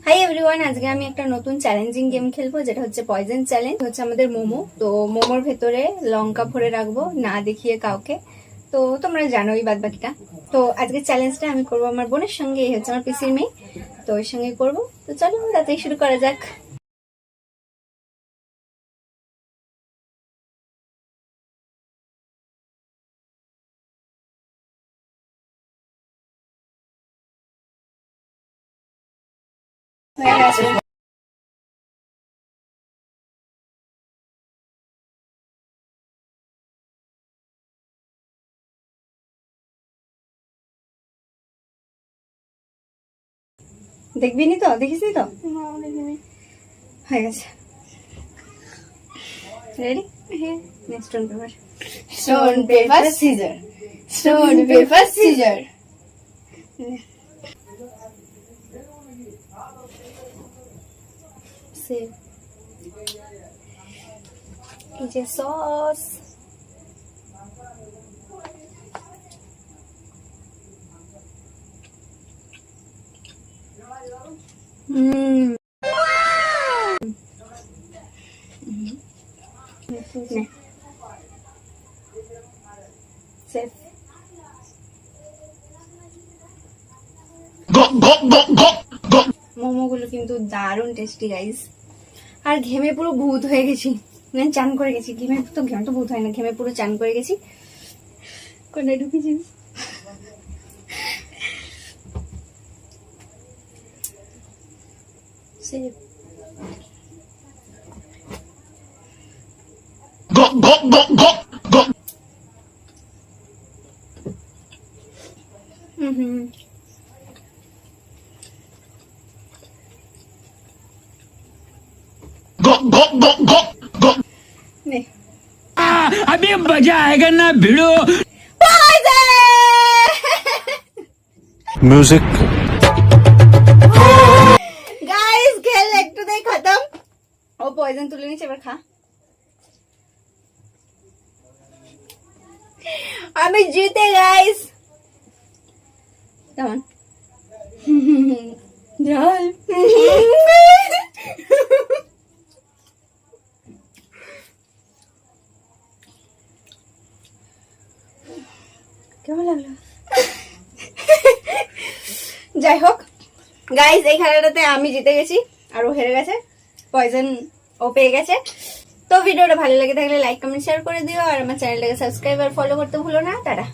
Hi everyone, আজকে আমি একটা নতুন চ্যালেঞ্জিং গেম খেলবো যেটা হচ্ছে পয়জন চ্যালেঞ্জ। হচ্ছে আমাদের মোমো, তো মোমোর ভেতরে লঙ্কা ভরে রাখবো না দেখিয়ে কাউকে। তো তোমরা জানোই বাদ বাকিটা। তো আজকে চ্যালেঞ্জটা আমি করবো আমার বোনের সঙ্গে, এই হচ্ছে আমার পিসির মেয়ে, তো ওর সঙ্গে করবো। তো চলো তাড়াতাড়ি শুরু করা যাক। হয়ে গেছে। দেখবি নি তো? দেখিস নি তো? হয়ে গেছে। Ready? Next stone paper. Stone, paper, scissor. Stone, paper, scissor. Save. এই যে সস। সেভ। মোমোগুলো কিন্তু দারুণ টেস্টি গাইস। আর ঘেমে পুরো ভূত হয়ে গেছি, মানে চান করে গেছি। ঘেমে তো ভূত হয় না, ঘেমে পুরো চান করে গেছি। কোথায় ঢুকেছিস? সেভ। अभी मजा आएगा ना भिड़ो। म्यूजिक গাইস খেল একটুতেই খতম। ও পয়জন তুলে নিচ্ছে, এবার খা। আমি জিতে গাইস। কেমন? জল। কেমন লাগলো? যাই হোক গাইস, এই খেলাটাতে আমি জিতে গেছি আর ও হেরে গেছে। পয়জন ও পেয়ে গেছে। তো ভিডিওটা ভালো লেগে থাকলে লাইক কমেন্ট শেয়ার করে দিও, আর আমার চ্যানেলটাকে সাবস্ক্রাইব আর ফলো করতে ভুলো না। টাটা।